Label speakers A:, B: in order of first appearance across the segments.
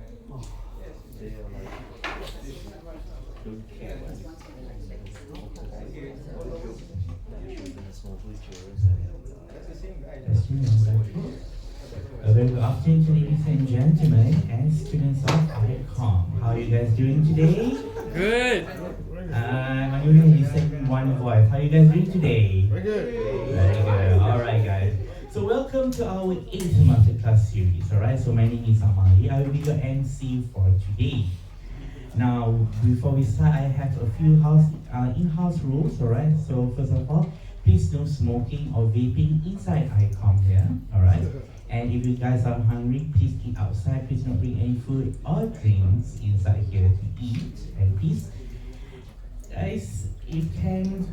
A: A very good afternoon to ladies and gentlemen and students of ICOM. How are you guys doing today?
B: Good.
A: I'm only listening one voice. How are you guys doing today?
C: Very good.
A: Very good. Alright guys. So welcome to our 8th masterclass series. Alright, so my name is Amali. I will be your MC for today. Now, before we start, I have a few in-house rules. Alright, so first of all, please no smoking or vaping inside ICOM here. Alright. And if you guys are hungry, please eat outside. Please don't bring any food or drinks inside here to eat. And please, guys, you can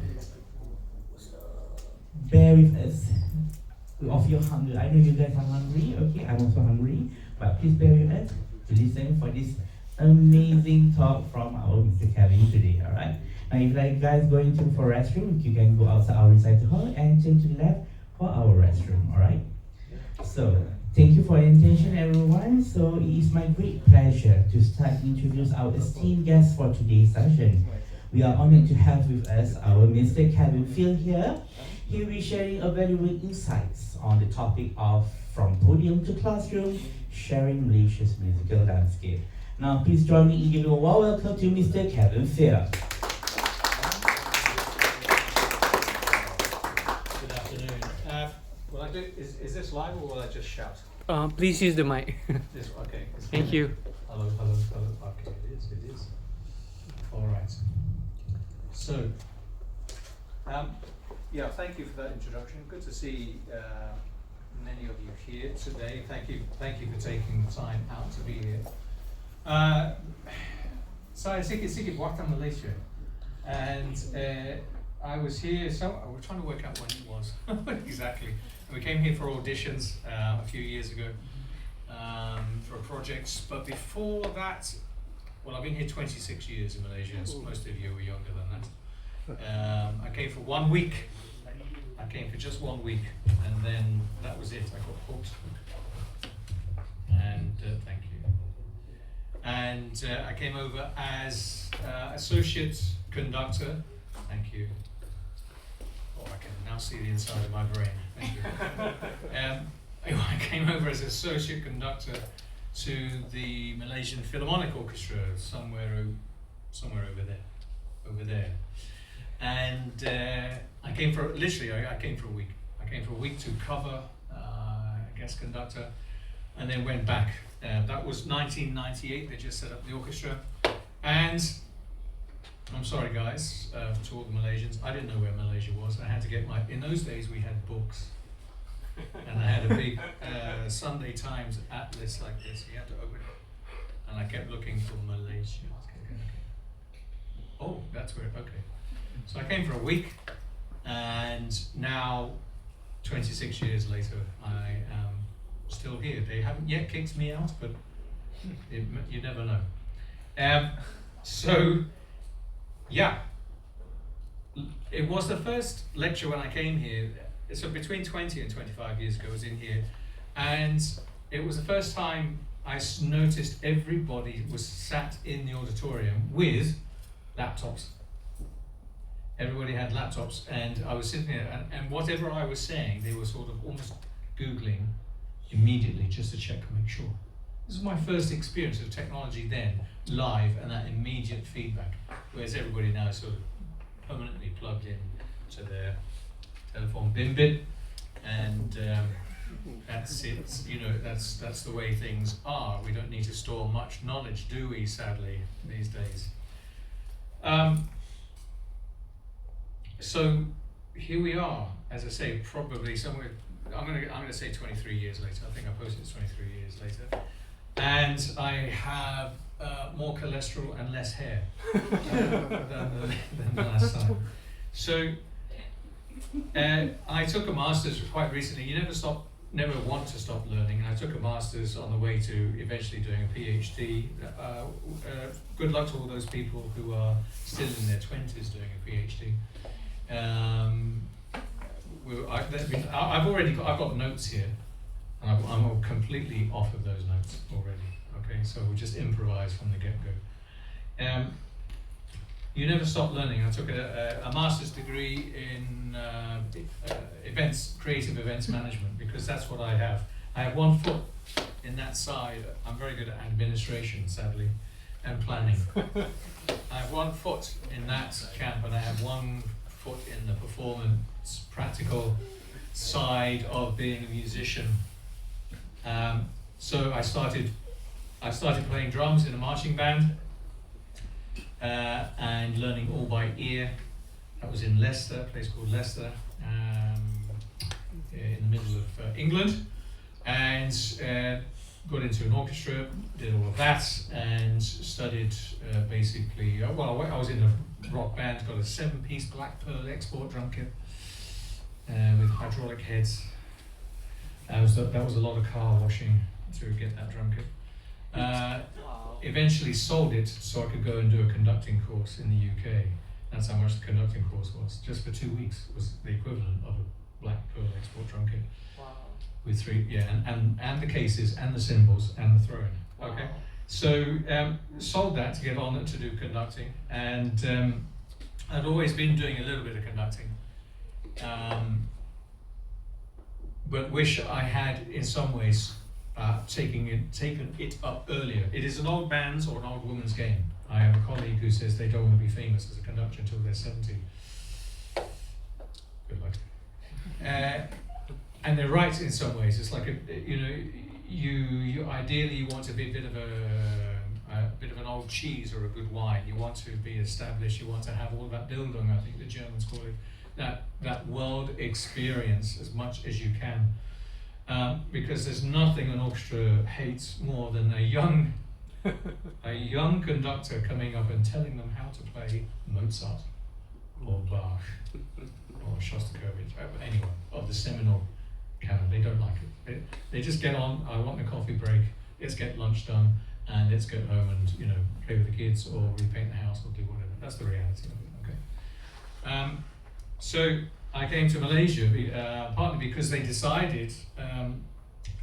A: bear with us of your hunger. I know you guys are hungry, okay? I'm also hungry. But please bear with us to listen for this amazing talk from our Mr. Kevin today, alright? Now, if you guys going to for restroom, you can go outside our recital hall and turn to the left for our restroom, alright? So, thank you for your attention, everyone. So, it is my great pleasure to start introduce our esteemed guest for today's session. We are honored to have with us our Mr. Kevin Field here. He will be sharing valuable insights on the topic of From Podium to Classroom, Sharing Malaysia's Musical Landscape. Now, please join me in giving a warm welcome to Mr. Kevin Field.
D: Good afternoon. Will I do? Is this live or will I just shout?
B: Please use the mic.
D: This okay.
B: Thank you.
D: Hello. Okay, it is. All right. So, yeah, thank you for that introduction. Good to see many of you here today. Thank you for taking the time out to be here. Saya sikit waktu Malaysia, and I was here. So we're trying to work out when it was exactly. We came here for auditions a few years ago for projects, but before that, well, I've been here 26 years in Malaysia. So most of you were younger than that. I came for 1 week. I came for just 1 week, and then that was it. I got hooked. And thank you. And I came over as associate conductor. Thank you. Oh, I can now see the inside of my brain. Thank you. I came over as associate conductor to the Malaysian Philharmonic Orchestra, somewhere over there. And I came for a week. I came for a week to cover guest conductor, and then went back. That was 1998. They just set up the orchestra, and I'm sorry, guys, to all the Malaysians. I didn't know where Malaysia was. I had to get in those days we had books, and I had a big Sunday Times atlas like this. You had to open it, and I kept looking for Malaysia. Okay. Oh, that's where. Okay. So I came for a week, and now, 26 years later, I am still here. They haven't yet kicked me out, but you never know. So, yeah, it was the first lecture when I came here. So between 20 and 25 years ago, I was in here, and it was the first time I noticed everybody was sat in the auditorium with laptops. Everybody had laptops, and I was sitting there, and whatever I was saying, they were sort of almost Googling immediately just to check and make sure. This was my first experience of technology then, live, and that immediate feedback, whereas everybody now is sort of permanently plugged in to their telephone bimbit, and that's it. You know, that's the way things are. We don't need to store much knowledge, do we? Sadly, these days. So here we are, as I say, probably somewhere. I'm gonna say 23 years later. I think I posted it 23 years later, and I have more cholesterol and less hair than the last time. So I took a master's quite recently. You never want to stop learning. And I took a master's on the way to eventually doing a PhD. Good luck to all those people who are still in their 20s doing a PhD. I've got notes here. And I'm completely off of those notes already. Okay, so we'll just improvise from the get-go. You never stop learning. I took a master's degree in creative events management, because that's what I have. I have one foot in that side. I'm very good at administration, sadly, and planning. I have one foot in that camp, and I have one foot in the performance, practical side of being a musician. So I started playing drums in a marching band, and learning all by ear. That was in Leicester, a place called Leicester, in the middle of England, and got into an orchestra, did all of that, and studied basically, I was in a rock band, got a 7-piece Black Pearl export drum kit with hydraulic heads. That was a lot of car washing to get that drum kit. Eventually sold it so I could go and do a conducting course in the UK. That's how much the conducting course was. Just for 2 weeks was the equivalent of a Black Pearl export drum kit.
B: Wow.
D: With 3, and the cases and the cymbals and the throwing.
B: Wow.
D: Okay, so sold that to get on to do conducting, and I'd always been doing a little bit of conducting, but wish I had in some ways taken it up earlier. It is an old man's or an old woman's game. I have a colleague who says they don't want to be famous as a conductor until they're 70. Good luck. And they're right in some ways. It's like you ideally want to be a bit of an old cheese or a good wine. You want to be established. You want to have all that Bildung, I think the Germans call it, that world experience as much as you can. Because there's nothing an orchestra hates more than a young conductor coming up and telling them how to play Mozart or Bach or Shostakovich, anyone of the seminal canon. They don't like it. They just get on. I want a coffee break. Let's get lunch done, and let's get home and play with the kids or repaint the house or do whatever. That's the reality of it. Okay. So I came to Malaysia partly because they decided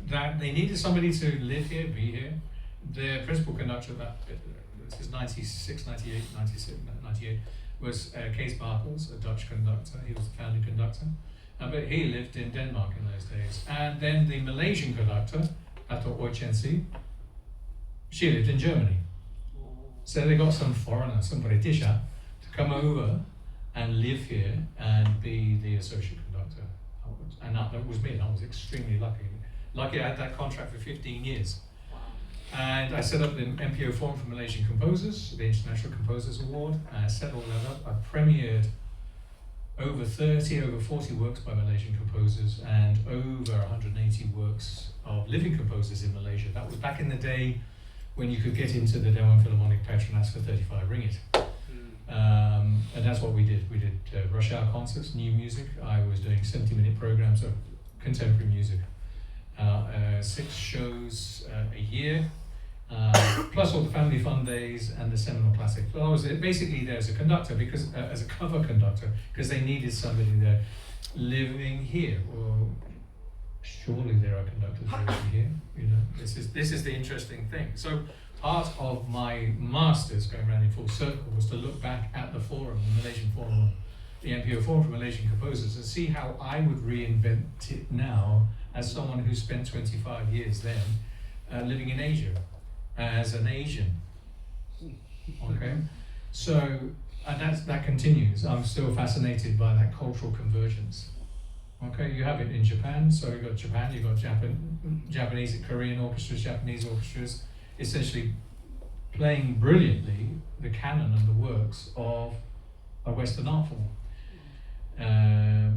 D: that they needed somebody to live here, be here. Their principal conductor, this is 96, 98, 97, 98, was Kees Bartels, a Dutch conductor. He was the founding conductor. But he lived in Denmark in those days. And then the Malaysian conductor, Dato' Oichensi, she lived in Germany. So they got some foreigner, some Britisher, to come over and live here and be the associate conductor. And that was me, and I was extremely lucky. Lucky I had that contract for 15 years. And I set up the MPO Forum for Malaysian Composers, the International Composers Award. I set all that up. I premiered over 40 works by Malaysian composers and over 180 works of living composers in Malaysia. That was back in the day when you could get into the Dewan Philharmonic Petronas for 35 ringgit. And that's what we did. We did rush hour concerts, new music. I was doing 70-minute programs of contemporary music. 6 shows a year, plus all the family fun days and the seminal classics. But I was basically there as a conductor, because as a cover conductor, because they needed somebody there living here. Well, surely there are conductors living here. This is the interesting thing. So part of my master's, going around in full circle, was to look back at the forum, the Malaysian Forum, the MPO Forum for Malaysian Composers, and see how I would reinvent it now as someone who spent 25 years then living in Asia as an Asian. Okay, so and that continues. I'm still fascinated by that cultural convergence. Okay, you have it in Japan. So you've got Japan, you've got Japanese, Korean orchestras, Japanese orchestras, essentially playing brilliantly the canon and the works of a Western art form,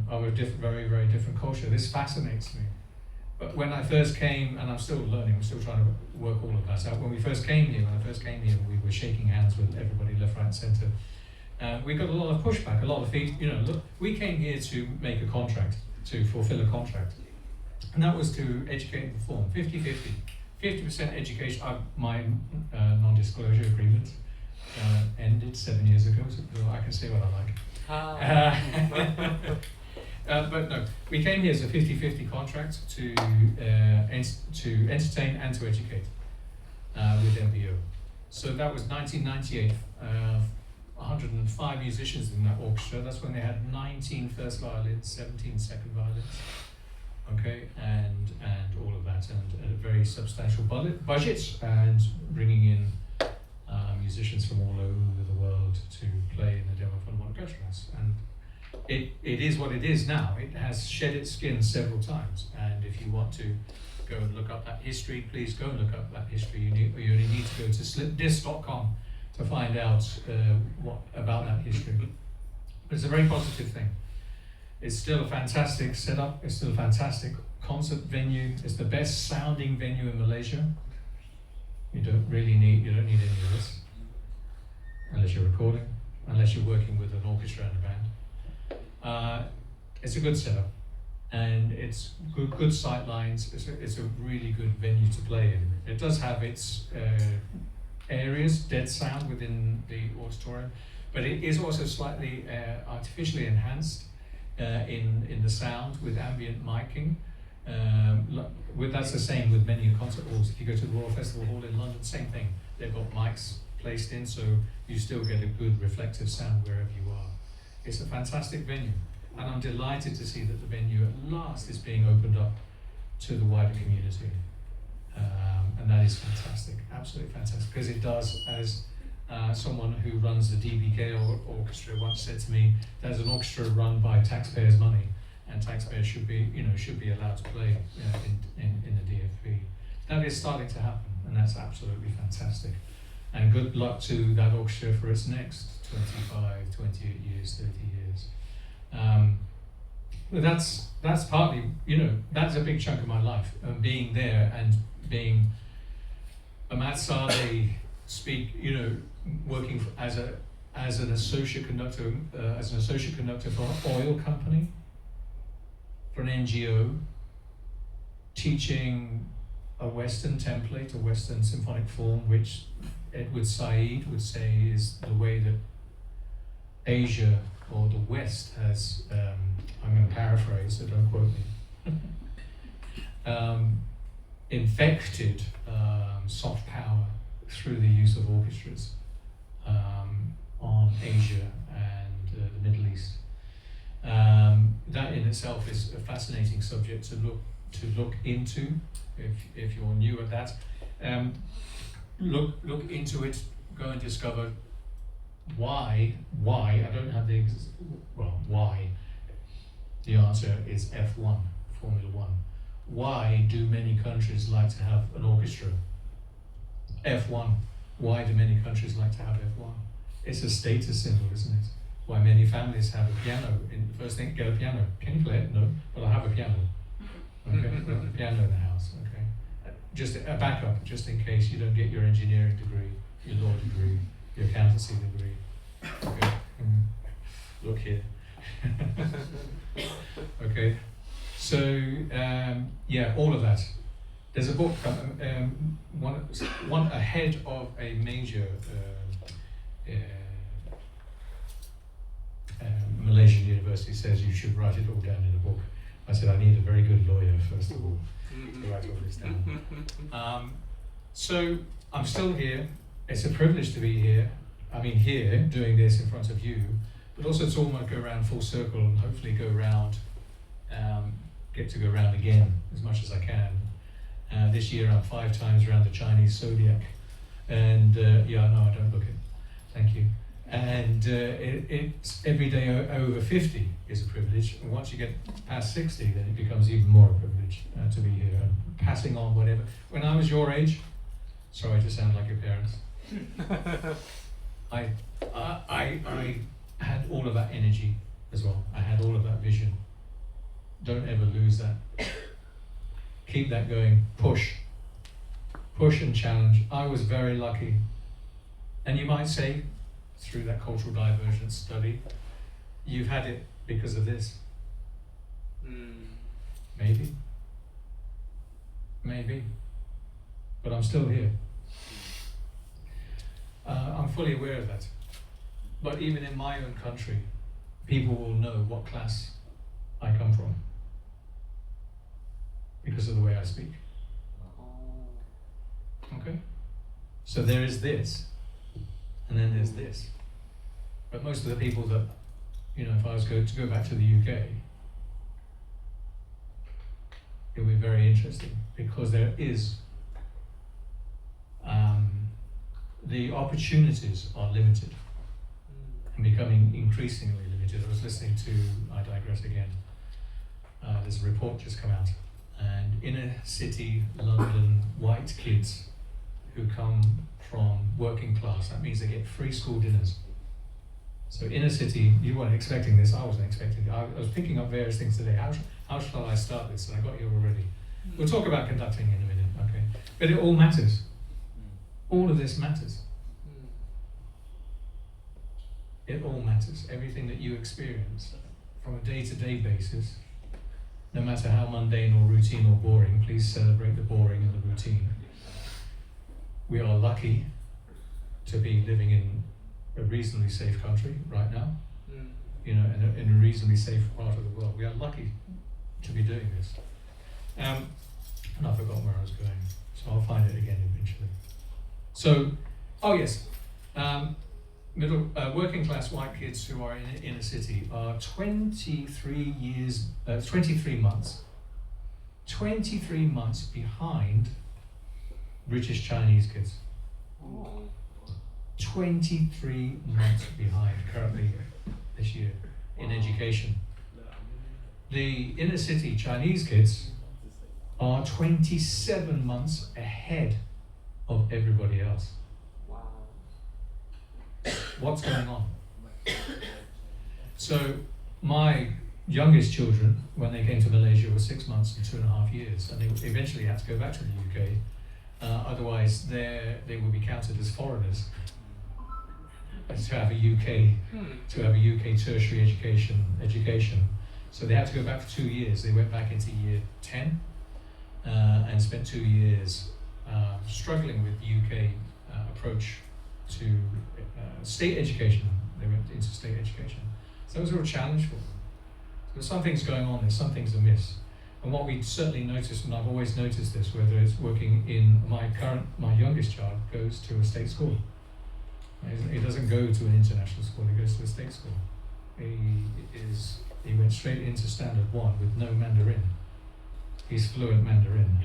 D: of a very, very different culture. This fascinates me. But when I first came, and I'm still learning, I'm still trying to work all of that out. When I first came here, we were shaking hands with everybody left, right, and centre. We got a lot of pushback, a lot of look, we came here to make a contract, to fulfill a contract. And that was to educate and perform, 50-50. 50% education. My non-disclosure agreement ended 7 years ago, so I can say what I like. But no, we came here as a 50-50 contract to entertain and to educate with MBO. So that was 1998. 105 musicians in that orchestra. That's when they had 19 first violins, 17 second violins. Okay, and all of that, and a very substantial budget, and bringing in musicians from all over the world to play in the demo philharmonic orchestras. And it is what it is now. It has shed its skin several times, and if you want to go and look up that history, please go and look up that history. You only need to go to slipdisc.com to find out what about that history. But it's a very positive thing. It's still a fantastic setup. It's still a fantastic concert venue. It's the best sounding venue in Malaysia. You don't need any of this, unless you're recording, unless you're working with an orchestra and a band. It's a good setup, and it's good sight lines. It's a really good venue to play in. It does have its areas, dead sound within the auditorium, but it is also slightly artificially enhanced in the sound with ambient miking. That's the same with many concert halls. If you go to the Royal Festival Hall in London, same thing. They've got mics placed in, so you still get a good reflective sound wherever you are. It's a fantastic venue, and I'm delighted to see that the venue at last is being opened up to the wider community. And that is fantastic, absolutely fantastic, because it does, as someone who runs the DBK orchestra once said to me, there's an orchestra run by taxpayers' money, and taxpayers should be allowed to play in the DFP. That is starting to happen, and that's absolutely fantastic. And good luck to that orchestra for its next 25, 28 years, 30 years. But that's partly, that's a big chunk of my life, being there and being a Matsade working as an associate conductor for an oil company, for an NGO, teaching a Western template, a Western symphonic form, which Edward Said would say is the way that Asia or the West has, I'm going to paraphrase, so don't quote me, infected soft power through the use of orchestras on Asia and the Middle East. That in itself is a fascinating subject to look into if you're new at that. Look into it, go and discover why. I don't have why. The answer is F1, Formula One. Why do many countries like to have an orchestra? F1. Why do many countries like to have F1? It's a status symbol, isn't it? Why many families have a piano. The first thing, get a piano. Can you play it? No. Well, I have a piano. Okay, well, a piano in the house. Okay, just a backup, just in case you don't get your engineering degree, your law degree, your accountancy degree. Okay, look here. Okay, so all of that. There's a book, one ahead of a major Malaysian university says you should write it all down in a book. I said I need a very good lawyer first of all to write all this down. So I'm still here. It's a privilege to be here. I mean here, doing this in front of you, but also to almost go around full circle and hopefully go around, get to go around again as much as I can. This year I'm 5 times around the Chinese zodiac, and no, I don't look it. Thank you. And it's every day over 50 is a privilege, and once you get past 60, then it becomes even more a privilege to be here and passing on whatever. When I was your age, sorry to sound like your parents, I had all of that energy as well. I had all of that vision. Don't ever lose that. Keep that going. Push and challenge. I was very lucky, and you might say, through that cultural divergence study, you've had it because of this. Maybe, but I'm still here. I'm fully aware of that. But even in my own country, people will know what class I come from, because of the way I speak. Okay? So there is this, and then there's this. But most of the people that, if I was to go back to the UK, it would be very interesting, because there is, the opportunities are limited and becoming increasingly limited. I was listening to, I digress again, there's a report just come out, and inner city London white kids who come from working class, that means they get free school dinners. So inner city, you weren't expecting this, I wasn't expecting it. I was picking up various things today. How shall I start this? And I got you already. We'll talk about conducting in a minute, okay? But it all matters. All of this matters. It all matters. Everything that you experience from a day-to-day basis, no matter how mundane or routine or boring, please celebrate the boring and the routine. We are lucky to be living in a reasonably safe country right now, in a reasonably safe part of the world. We are lucky to be doing this. And I forgot where I was going, so I'll find it again eventually. So, working class white kids who are in a city are 23 months behind British Chinese kids. 23 months behind currently this year in education. The inner city Chinese kids are 27 months ahead of everybody else. What's going on? So my youngest children, when they came to Malaysia, were 6 months and 2.5 years, and they eventually had to go back to the UK. Otherwise, they will be counted as foreigners. To have a UK tertiary education. So they had to go back for 2 years. They went back into year 10 and spent 2 years struggling with the UK approach to state education. They went into state education. So it was a real challenge for them. So there's some things going on, there's some things amiss. And what we certainly noticed, and I've always noticed this, whether it's working in my youngest child goes to a state school. He doesn't go to an international school, he goes to a state school. He went straight into standard 1 with no Mandarin. He's fluent Mandarin.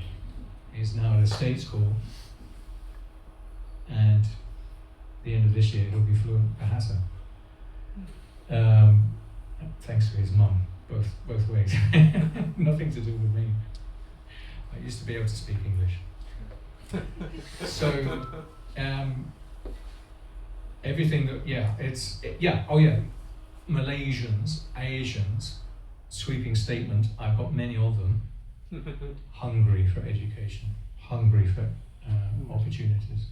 D: He's now at a state school, and at the end of this year he'll be fluent Bahasa. Thanks to his mum, both ways. Nothing to do with me. I used to be able to speak English. So, everything that, Malaysians, Asians, sweeping statement, I've got many of them, hungry for education, hungry for opportunities.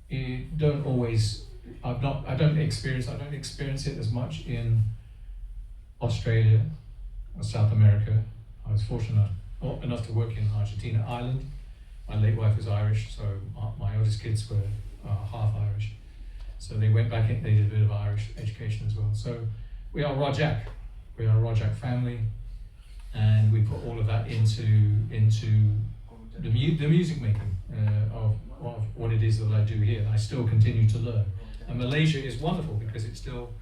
D: You don't always, I don't experience it as much in Australia or South America. I was fortunate enough to work in Argentina, Ireland. My late wife was Irish, so my oldest kids were half Irish. So they went back in, they did a bit of Irish education as well. So we are Rajak. We are a Rajak family, and we put all of that into the music making of what it is that I do here. And I still continue to learn. And Malaysia is wonderful because it still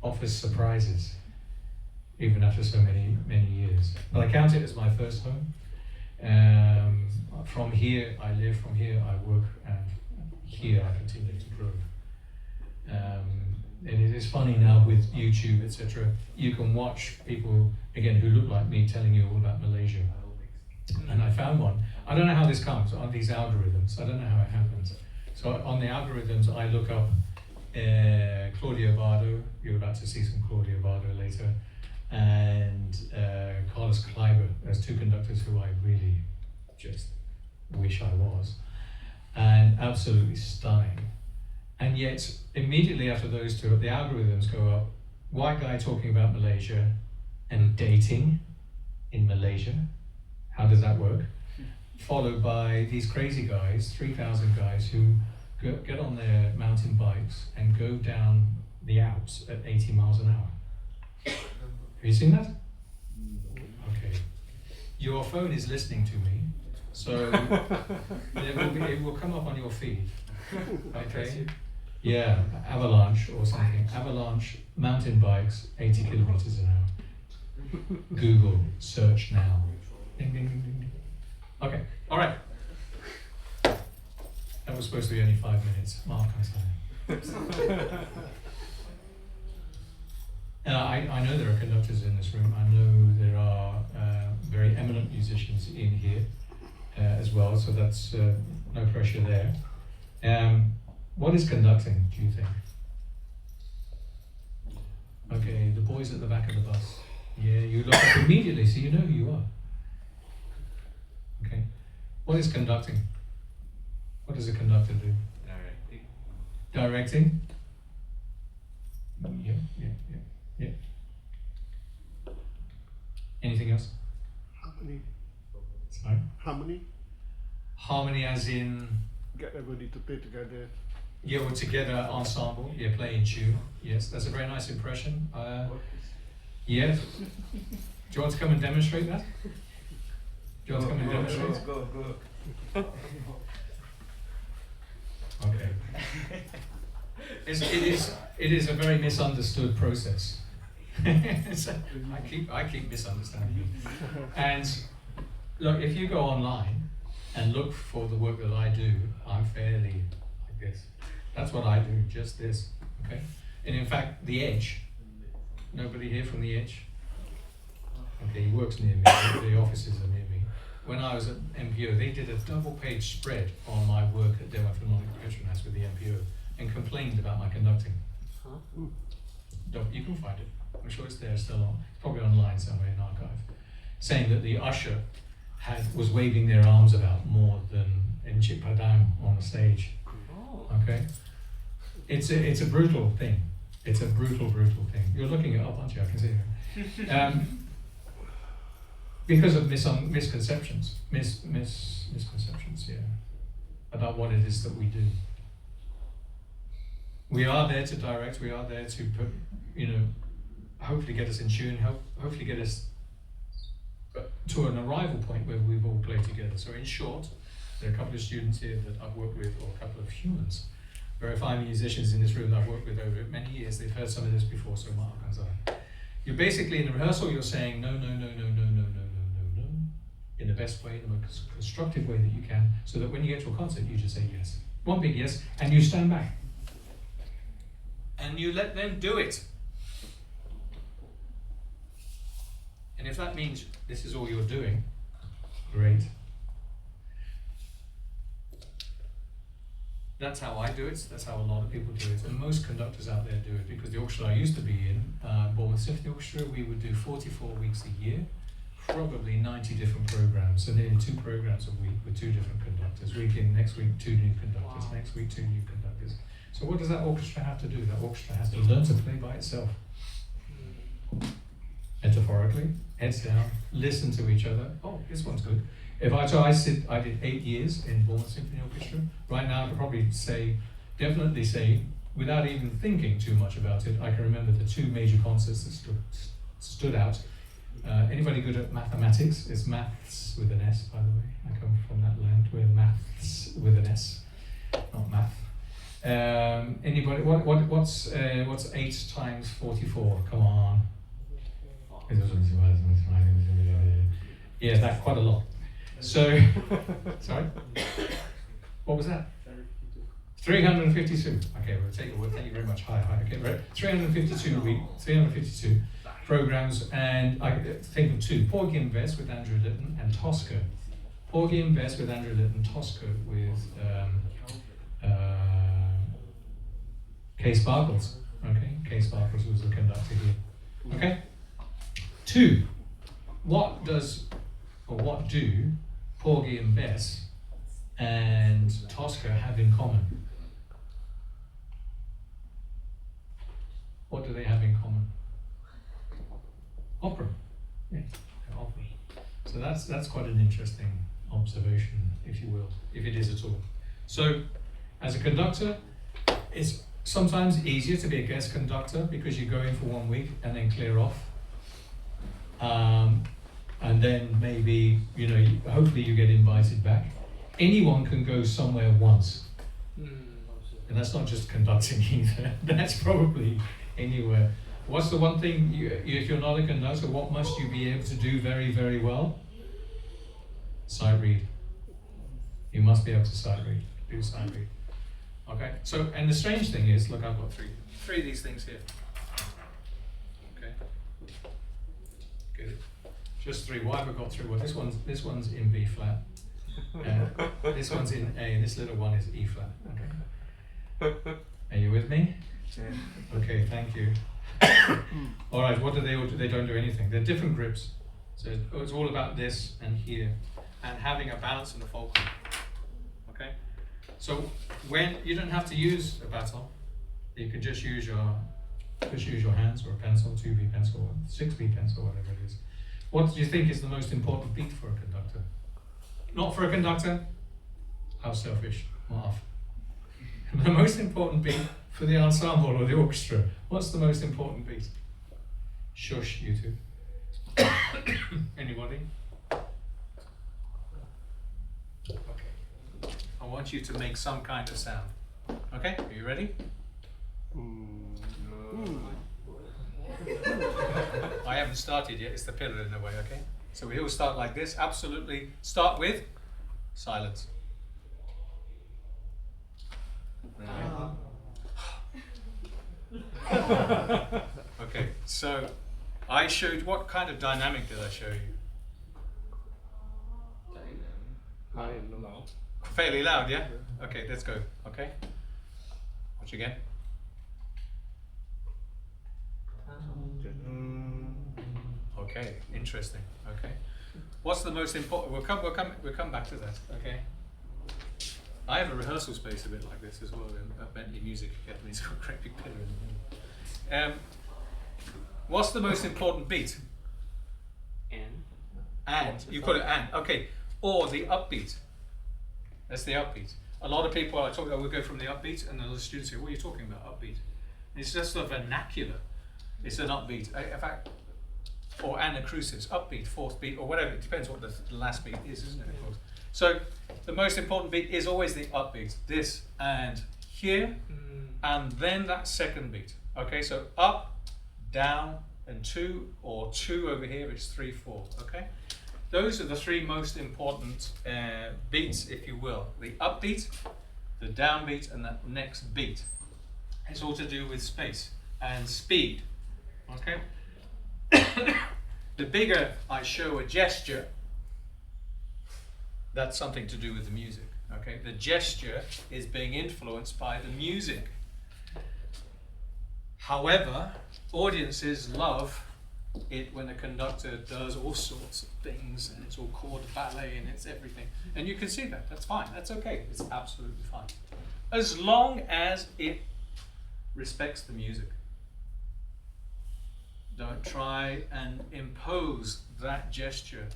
D: offers surprises, even after so many years. But I count it as my first home. From here I live, from here I work, and here I continue to grow. And it is funny now with YouTube, etc. You can watch people, again, who look like me telling you all about Malaysia. And I found one. I don't know how this comes, on these algorithms. I don't know how it happens. So on the algorithms, I look up Claudia Bardo. You're about to see some Claudia Bardo later. And Carlos Kleiber. There's two conductors who I really just wish I was. And absolutely stunning. And yet, immediately after those two, the algorithms go up, white guy talking about Malaysia and dating in Malaysia. How does that work? Followed by these crazy guys, 3,000 guys who get on their mountain bikes and go down the Alps at 80 miles an hour. you seen that? Okay. Your phone is listening to me, so it will come up on your feed. Okay? Yeah, avalanche or something. Avalanche, mountain bikes, 80 kilometers an hour. Google, search now. Ding, ding, ding, ding, ding. Okay, all right. That was supposed to be only 5 minutes. Mark, I'm sorry. I know there are conductors in this room. I know there are very eminent musicians in here as well, so that's no pressure there. What is conducting, do you think? Okay, the boys at the back of the bus. Yeah, you look up immediately, so you know who you are. Okay. What is conducting? What does a conductor do?
C: Directing.
D: Directing? Yeah. Anything else?
E: Harmony.
D: Sorry?
E: Harmony.
D: Harmony as in,
E: Get everybody to play together.
D: yeah, we're together, ensemble, yeah, play in tune. Yes, that's a very nice impression. Yes. Do you want to come and demonstrate that? Do you want to come and demonstrate?
C: Go.
D: Okay. It is a very misunderstood process. I keep misunderstanding it. And look, if you go online and look for the work that I do, I'm fairly like this. That's what I do, just this. Okay. And in fact, the Edge. Nobody here from the Edge? Okay, he works near me. The offices are near me. When I was at MPO, they did a double-page spread on my work at Demo Philharmonic Petronas with the MPO and complained about my conducting. You can find it. I'm sure it's there still on. It's probably online somewhere in archive. Saying that the usher was waving their arms about more than Encik Padang on the stage. Okay? It's a brutal thing. It's a brutal thing. You're looking it up, aren't you? I can see you. Because of misconceptions, misconceptions, yeah, about what it is that we do. We are there to direct. We are there to put, hopefully get us in tune. Hopefully get us to an arrival point where we've all played together. So in short, there are a couple of students here that I've worked with, or a couple of humans, very fine musicians in this room that I've worked with over many years. They've heard some of this before, so Mark and I. You're basically in the rehearsal. You're saying no, in the best way, in the most constructive way that you can, so that when you get to a concert, you just say yes. One big yes, and you stand back. And you let them do it. And if that means this is all you're doing, great. That's how I do it, that's how a lot of people do it, and most conductors out there do it, because the orchestra I used to be in, Bournemouth Symphony Orchestra, we would do 44 weeks a year, probably 90 different programs, so nearly 2 programs a week with 2 different conductors. Next week 2 new conductors, wow. Next week 2 new conductors. So what does that orchestra have to do? That orchestra has to learn to play by itself. Metaphorically, heads down, listen to each other. Oh, this one's good. I did 8 years in Bournemouth Symphony Orchestra. Right now I could probably definitely say, without even thinking too much about it, I can remember the 2 major concerts that stood out. Anybody good at mathematics? It's maths with an S, by the way. I come from that land where maths with an S, not math. Anybody? What's 8 times 44? Come on. Yeah, that's quite a lot. So, sorry. What was that? 352. Okay, thank you very much. Hi. Okay, right. 352 programs, and I think of 2: Porgy and Bess with Andrew Litton and Tosca. Porgy and Bess with Andrew Litton, Tosca with Kay Sparkles. Okay, Kay Sparkles was the conductor here. Okay. 2. What do Porgy and Bess and Tosca have in common? What do they have in common? Opera. Yeah, opera. So that's quite an interesting observation, if you will, if it is at all. So, as a conductor, it's sometimes easier to be a guest conductor because you go in for 1 week and then clear off. And then maybe, you know, hopefully you get invited back. Anyone can go somewhere once. And that's not just conducting either. That's probably anywhere. What's the one thing, if you're not a conductor, what must you be able to do very, very well? Sight read. You must be able to sight read, do sight read. Okay, so, and the strange thing is, look, I've got three of these things here. Okay, good. Just three. Why have I got three? Well, this one's in B flat. This one's in A, and this little one is E flat. Okay. Are you with me? Yeah. Okay, thank you. All right, what do they all do? They don't do anything. They're different grips. So it's all about this and here, and having a balance in the fulcrum. Okay. So when you don't have to use a baton, you can just use your hands or a pencil, 2B pencil, 6B pencil, whatever it is. What do you think is the most important beat for a conductor? Not for a conductor? How selfish, Marv. The most important beat for the ensemble or the orchestra. What's the most important beat? Shush, you two. Anybody? Okay. I want you to make some kind of sound. Okay, are you ready? I haven't started yet, it's the pillar in the way, okay? So we all start like this, absolutely. Start with silence. Okay, so I showed, what kind of dynamic did I show you? Fairly loud, yeah? Okay, let's go, okay? Watch again. Okay, interesting. Okay, what's the most important? We'll come back to that. Okay, I have a rehearsal space a bit like this as well at Bentley Music Academy. It's got a great big pillar in the middle. What's the most important beat? And you call it and. Okay, or the upbeat. That's the upbeat. A lot of people I talk. We'll go from the upbeat, and the students say, "What are you talking about? Upbeat?" It's just a vernacular. It's an upbeat. In fact. Or anacrusis, upbeat, fourth beat, or whatever. It depends what the last beat is, isn't it? Of course. So the most important beat is always the upbeat. This and here, and then that second beat. Okay, so up, down, and 2, or 2 over here. It's 3, 4. Okay, those are the three most important beats, if you will. The upbeat, the downbeat, and that next beat. It's all to do with space and speed. Okay. The bigger I show a gesture, that's something to do with the music. Okay, the gesture is being influenced by the music. However, audiences love it when a conductor does all sorts of things, and it's all called ballet and it's everything. And you can see that. That's fine. That's okay. It's absolutely fine, as long as it respects the music. Don't try and impose that gesture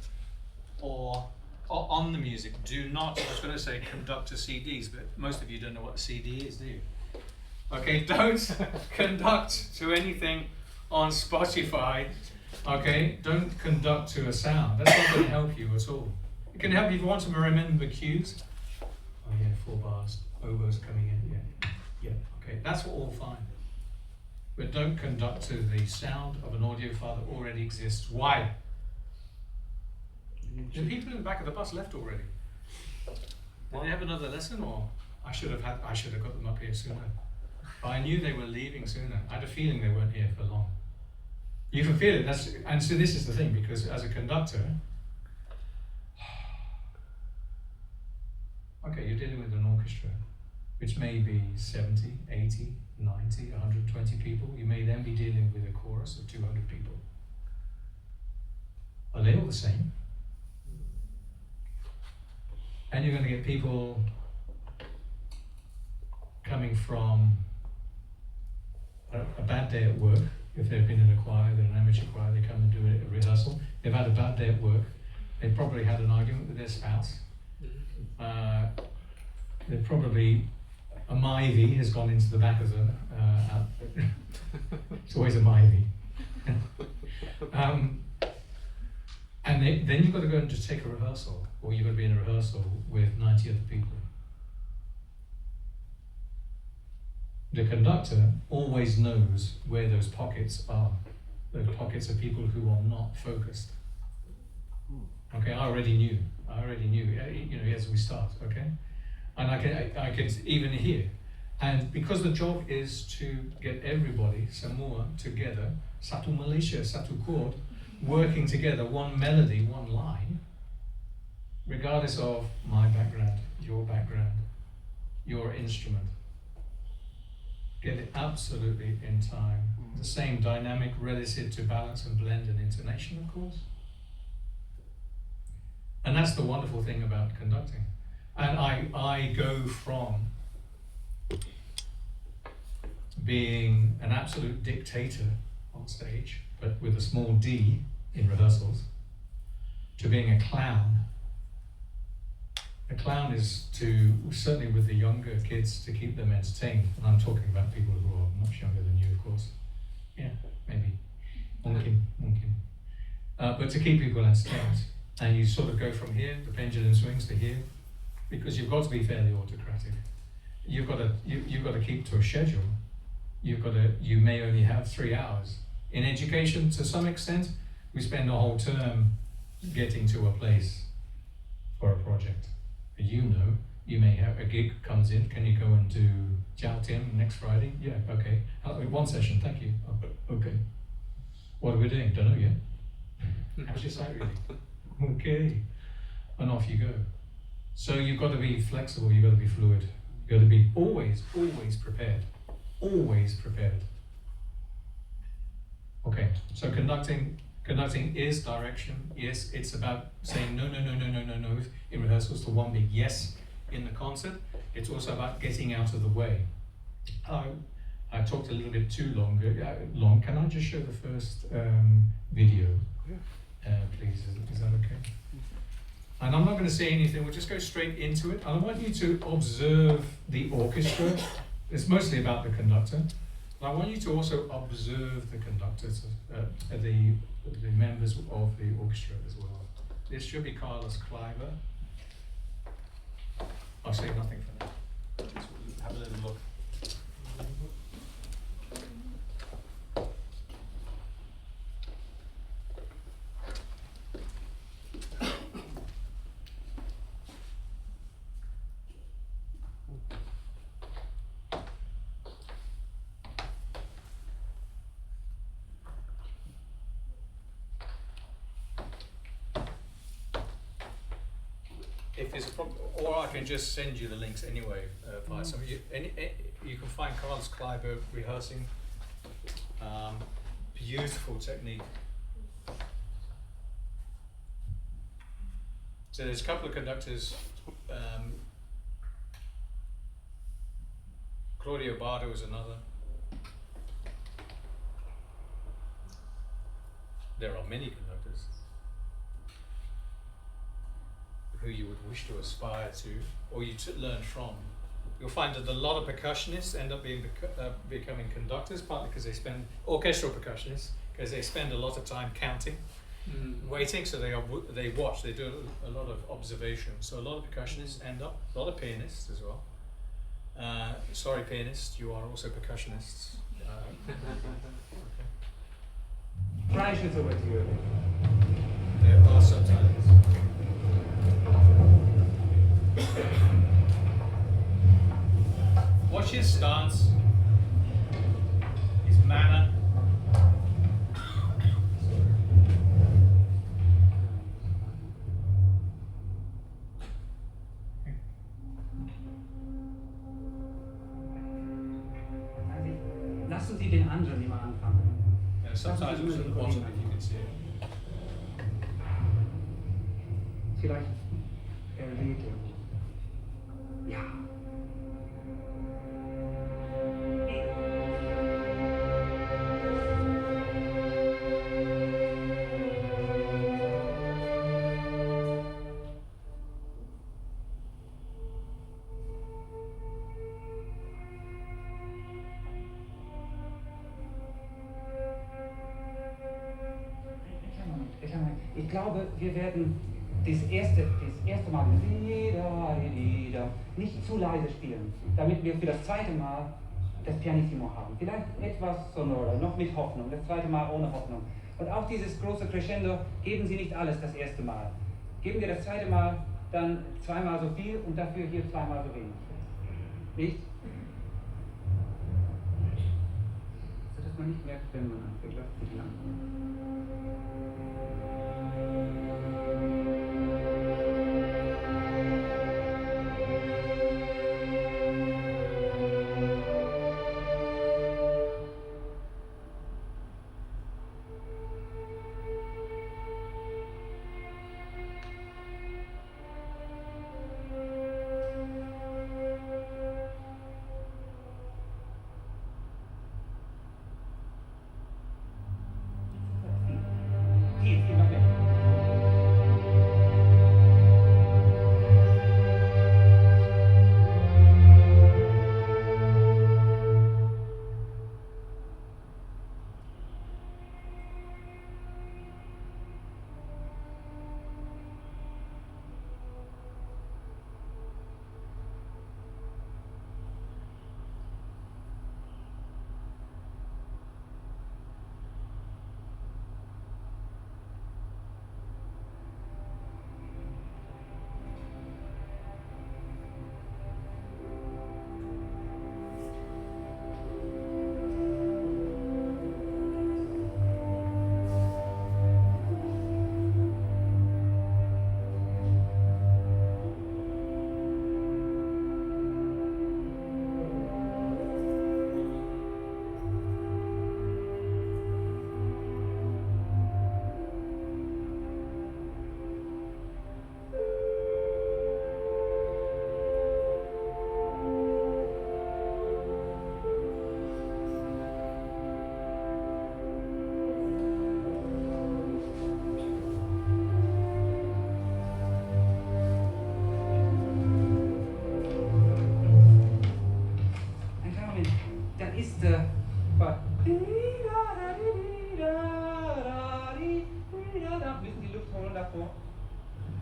D: or on the music. Do not, I was going to say conductor CDs, but most of you don't know what a CD is, do you? Okay, don't conduct to anything on Spotify. Okay, don't conduct to a sound. That's not going to help you at all. It can help you if you want to remember cues. Oh yeah, 4 bars, oboes coming in, yeah, okay, that's all fine. But don't conduct to the sound of an audio file that already exists. Why? The people in the back of the bus left already. Did they have another lesson, or I should have got them up here sooner. But I knew they were leaving sooner. I had a feeling they weren't here for long. You can feel it. And so this is the thing, because as a conductor, okay, you're dealing with an orchestra, which may be 70, 80, 90, 120 people. You may then be dealing with a chorus of 200 people. Are they all the same? And you're going to get people coming from a bad day at work. If they've been in a choir, they're an amateur choir, they come and do a rehearsal. They've had a bad day at work. They probably had an argument with their spouse. They're probably, a Myvi has gone into the back of the outfit. It's always a Myvi. And then you've got to go and just take a rehearsal, or you've got to be in a rehearsal with 90 other people. The conductor always knows where those pockets are. Those pockets of people who are not focused. Okay, I already knew, as we start, okay? And I could even hear. And because the job is to get everybody, semua, together, satu Malaysia, satu chord, working together, one melody, one line, regardless of my background, your instrument. Get it absolutely in time. The same dynamic relative to balance and blend and intonation, of course. And that's the wonderful thing about conducting. And I go from being an absolute dictator on stage, but with a small d in rehearsals, to being a clown. A clown is to, certainly with the younger kids, to keep them entertained. And I'm talking about people who are much younger than you, of course. Yeah, maybe. Mungkin. But to keep people entertained. And you sort of go from here, the pendulum swings to here, because you've got to be fairly autocratic. You've got to keep to a schedule. You may only have 3 hours. In education, to some extent, we spend a whole term getting to a place for a project. You may have a gig comes in. Can you go and do Jiao Tim next Friday? Yeah, okay. 1 session, thank you. Oh, okay. What are we doing? Don't know yet. How's your sight reading? Okay. And off you go. So you've got to be flexible, you've got to be fluid. You've got to be always prepared. Always prepared. Okay, so conducting is direction. Yes, it's about saying no in rehearsals to one big yes in the concert. It's also about getting out of the way. I talked a little bit too long. Can I just show the first video, please? Is that okay? And I'm not going to say anything. We'll just go straight into it. And I want you to observe the orchestra. It's mostly about the conductor. But I want you to also observe the conductors, the members of the orchestra as well. This should be Carlos Kleiber. I'll say nothing for now. Just have a little look. If there's a problem, or I can just send you the links anyway via some. You can find Carlos Kleiber rehearsing. Beautiful technique. So there's a couple of conductors. Claudio Bardo is another. There are many conductors who you would wish to aspire to, or you to learn from. You'll find that a lot of percussionists end up becoming conductors, partly because they spend, orchestral percussionists, because they spend a lot of time counting, waiting, so they watch, they do a lot of observation. So a lot of percussionists end up, a lot of pianists as well. Sorry pianists, you are also percussionists.
F: Flash is over here.
D: There are subtitles. Watch his stance, his manner.
F: Lassen Sie den Angeli mal anfangen.
D: Yeah, subtitles at the bottom if you can see it.
F: Vielleicht erwähnt er. Ja. Ich glaube, wir werden das erste Mal nicht zu leise spielen, damit wir für das zweite Mal das Pianissimo haben. Vielleicht etwas sonorer, noch mit Hoffnung, das zweite Mal ohne Hoffnung. Und auch dieses große Crescendo, geben Sie nicht alles das erste Mal. Geben wir das zweite Mal dann zweimal so viel und dafür hier zweimal so wenig. Nicht? So dass man nicht merkt, wenn man anfängt, lasst sich lang.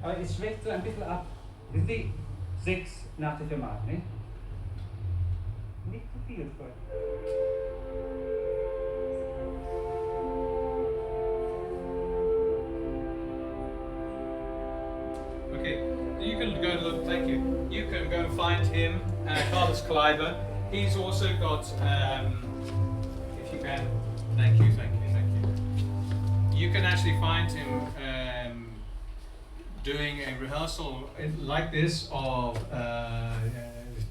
F: Aber es schwächt so ein bisschen ab. Das ist die 6 nach der Fermat, ne? Nicht zu viel, Freund.
D: Okay, you can go and look, thank you. You can go and find him, Carlos Kleiber. He's also got, if you can, thank you. You can actually find him doing a rehearsal like this of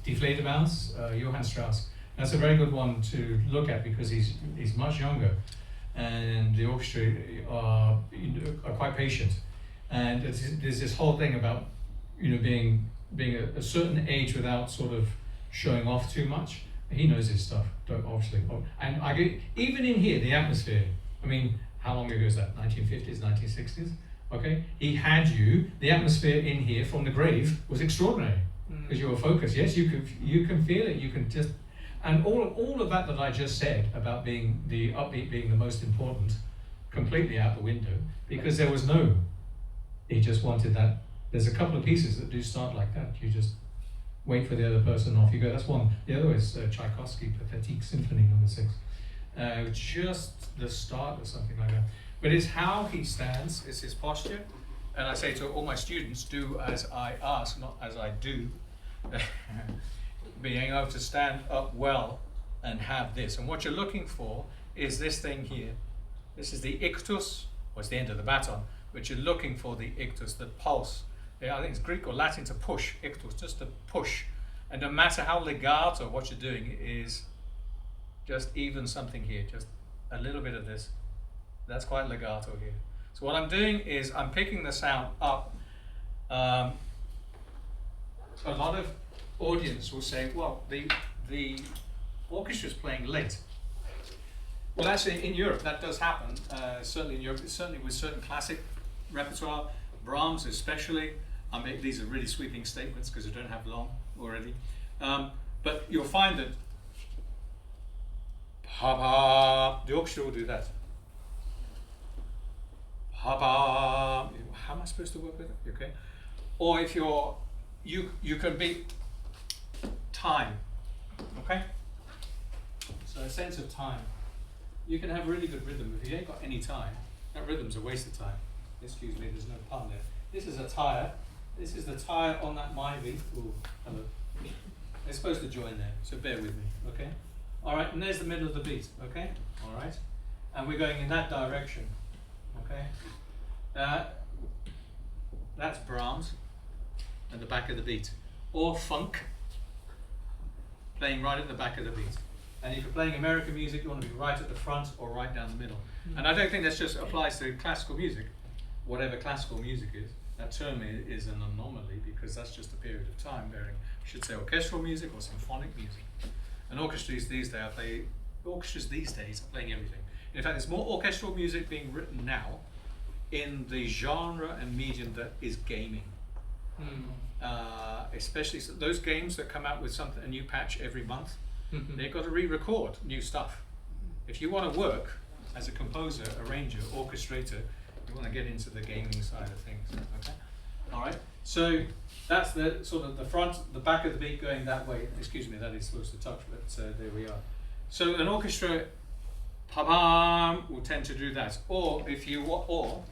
D: Die Fledermaus, Johann Strauss. That's a very good one to look at because he's much younger, and the orchestra are quite patient. And there's this whole thing about being a certain age without sort of showing off too much. He knows his stuff, obviously. And even in here, the atmosphere. I mean, how long ago is that? 1950s, 1960s. Okay, he had you. The atmosphere in here from the grave was extraordinary because you were focused. Yes, you can feel it. You can just, and all of that I just said about being the upbeat being the most important, completely out the window because there was no. He just wanted that. There's a couple of pieces that do start like that. You just wait for the other person, off you go. That's one. The other is Tchaikovsky, Pathetique Symphony No. 6. Just the start or something like that. But it's how he stands, it's his posture. And I say to all my students, do as I ask, not as I do. Being able to stand up well and have this. And what you're looking for is this thing here. This is the ictus, or it's the end of the baton, but you're looking for the ictus, the pulse. Yeah, I think it's Greek or Latin to push, ictus, just to push. And no matter how legato what you're doing is just even something here, just a little bit of this. That's quite legato here. So what I'm doing is I'm picking the sound up. A lot of audience will say, well, the orchestra's playing late. Well, actually, in Europe, that does happen. Certainly in Europe, certainly with certain classic repertoire, Brahms especially. These are really sweeping statements because I don't have long already. But you'll find that the orchestra will do that. how am I supposed to work with it? Okay. Or if you can be time. Okay? So a sense of time. You can have really good rhythm. If you ain't got any time, that rhythm's a waste of time. Excuse me, there's no pun there. This is a tire. This is the tire on that Myvi. Ooh, hello. They're supposed to join there, so bear with me, okay? Alright, and there's the middle of the beat, okay? Alright? And we're going in that direction, okay? That's Brahms at the back of the beat. Or funk, playing right at the back of the beat. And if you're playing American music, you want to be right at the front or right down the middle. And I don't think that just applies to classical music, whatever classical music is. That term is an anomaly because that's just a period of time bearing, I should say, orchestral music or symphonic music. And orchestras these days are playing everything. In fact, there's more orchestral music being written now in the genre and medium that is gaming. Especially those games that come out with a new patch every month, they've got to re-record new stuff. If you want to work as a composer, arranger, orchestrator, you want to get into the gaming side of things. Okay, all right. So that's the sort of the front, the back of the beat going that way. Excuse me, that is supposed to touch, but there we are. So an orchestra, pa-pam, will tend to do that. Or if you or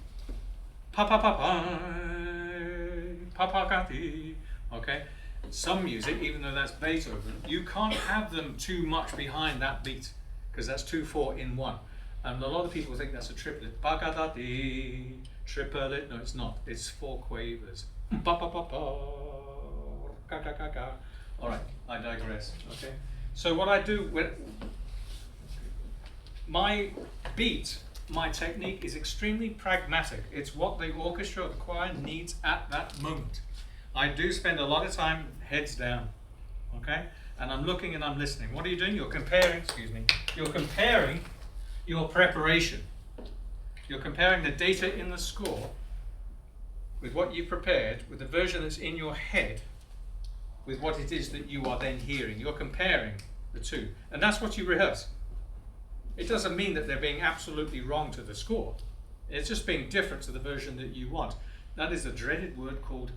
D: pa-pa-pa-pa-pa-pa-ka-ti. Okay. Some music, even though that's Beethoven, you can't have them too much behind that beat because that's 2/4 in one. And a lot of people think that's a triplet. Pa-ka-da-ti, triplet. No, it's not. It's 4 quavers. Pa-pa-pa-pa, ka-ka-ka-ka. All right, I digress. Okay. So what I do with my beat, my technique is extremely pragmatic. It's what the orchestra or the choir needs at that moment. I do spend a lot of time heads down, okay? And I'm looking and I'm listening. What are you doing? You're comparing, you're comparing your preparation. You're comparing the data in the score with what you prepared, with the version that's in your head, with what it is that you are then hearing. You're comparing the two. And that's what you rehearse. It doesn't mean that they're being absolutely wrong to the score. It's just being different to the version that you want. That is a dreaded word called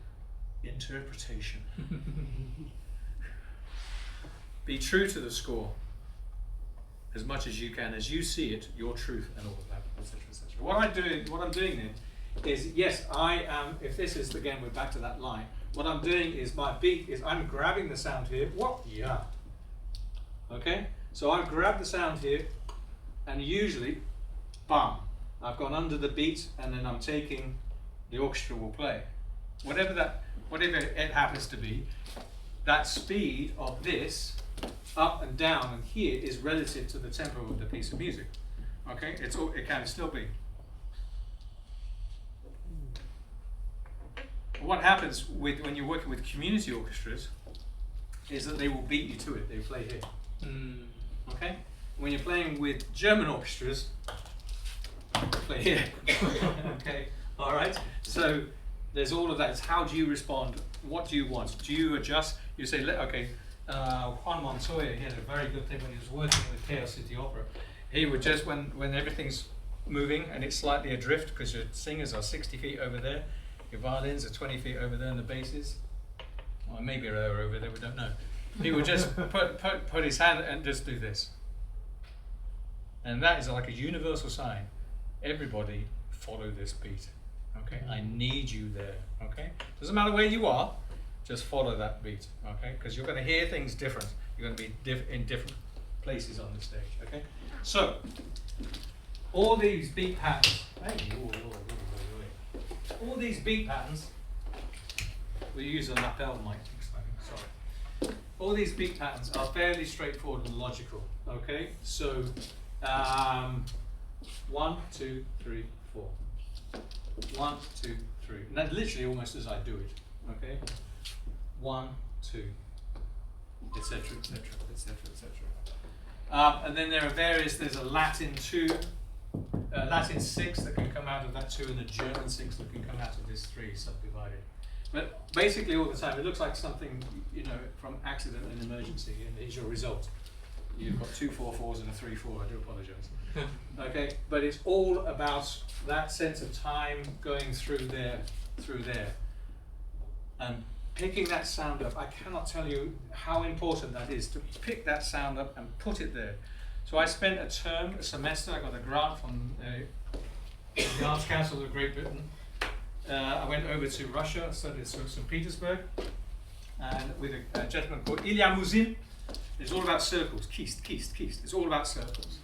D: interpretation. Be true to the score as much as you can, as you see it, your truth, and all of that, etc., etc. What I'm doing then is, yes, I am. If this is again, we're back to that line. What I'm doing is my beat is I'm grabbing the sound here. What? Yeah. Okay. So I've grabbed the sound here, and usually, bam, I've gone under the beat, and then I'm taking the orchestra will play, whatever it happens to be. That speed of this up and down and here is relative to the tempo of the piece of music. Okay, it can still be. What happens when you're working with community orchestras is that they will beat you to it. They play here. Okay, when you're playing with German orchestras, play here. Okay, all right. So there's all of that. It's how do you respond? What do you want? Do you adjust? You say, okay. Juan Montoya, he had a very good thing when he was working with Chaos City Opera. He would just, when everything's moving and it's slightly adrift, because your singers are 60 feet over there, your violins are 20 feet over there, and the basses, well, maybe they're over there, we don't know. He would just put his hand and just do this. And that is like a universal sign. Everybody follow this beat. Okay, I need you there. Okay, doesn't matter where you are. Just follow that beat, okay? Because you're going to hear things different. You're going to be in different places on the stage, okay? So, all these beat patterns, all these beat patterns, we use a lapel mic, sorry. All these beat patterns are fairly straightforward and logical, okay? So, 1, 2, 3, 4. 1, 2, 3. And that's literally almost as I do it, okay? 1, 2, etc., etc., etc., etc. And then there are various. There's a Latin 2, Latin 6 that can come out of that 2, and a German 6 that can come out of this 3 subdivided. But basically, all the time, it looks like something, from accident and emergency, and here's your result. You've got 2 4/4s and a 3/4. I do apologise. Okay, but it's all about that sense of time going through there, and picking that sound up. I cannot tell you how important that is to pick that sound up and put it there. So I spent a semester. I got a grant from the Arts Council of Great Britain. I went over to Russia, studied at St. Petersburg, and with a gentleman called Ilya Muzin. It's all about circles, kist. It's all about circles.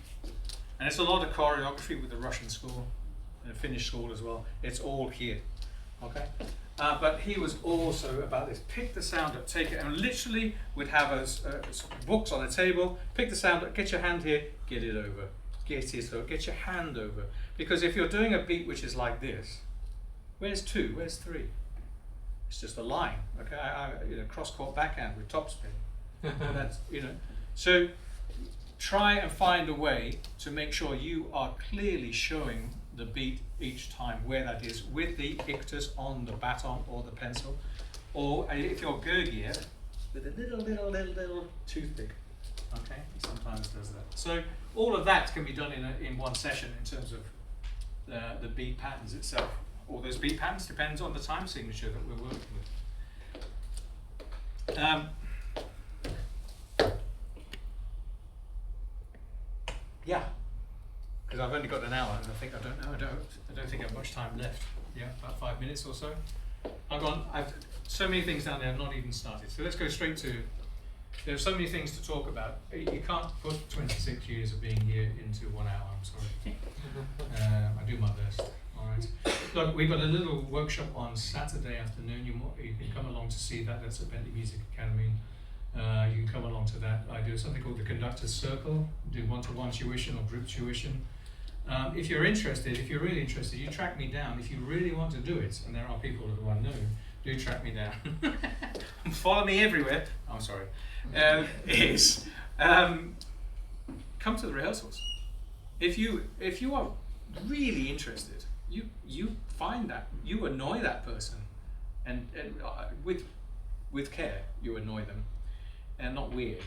D: And it's a lot of choreography with the Russian school and the Finnish school as well. It's all here, okay? But he was also about this. Pick the sound up, take it, and literally would have books on the table, pick the sound up, get your hand here, get it over. Get your hand over. Because if you're doing a beat which is like this, where's 2, where's 3? It's just a line, okay? Cross-court backhand with topspin. That's, so try and find a way to make sure you are clearly showing the beat each time where that is with the ictus on the baton or the pencil, or if you're Gergier, with a little toothpick, okay? He sometimes does that. So all of that can be done in one session in terms of the beat patterns itself, or those beat patterns depends on the time signature that we're working with. Yeah, because I've only got an hour, and I don't think I have much time left. Yeah, about 5 minutes or so. I've so many things down there. I've not even started. So let's go straight to. There's so many things to talk about. You can't put 26 years of being here into 1 hour. I'm sorry. I do my best. All right. Look, we've got a little workshop on Saturday afternoon. You can come along to see that. That's at Bentley Music Academy. You can come along to that. I do something called the Conductors Circle, do one-to-one tuition or group tuition. If you're really interested, you track me down. If you really want to do it, and there are people who I know, do track me down. Follow me everywhere. I'm sorry. Come to the rehearsals. If you are really interested, you find that, you annoy that person, and with care, you annoy them. And not weirdly,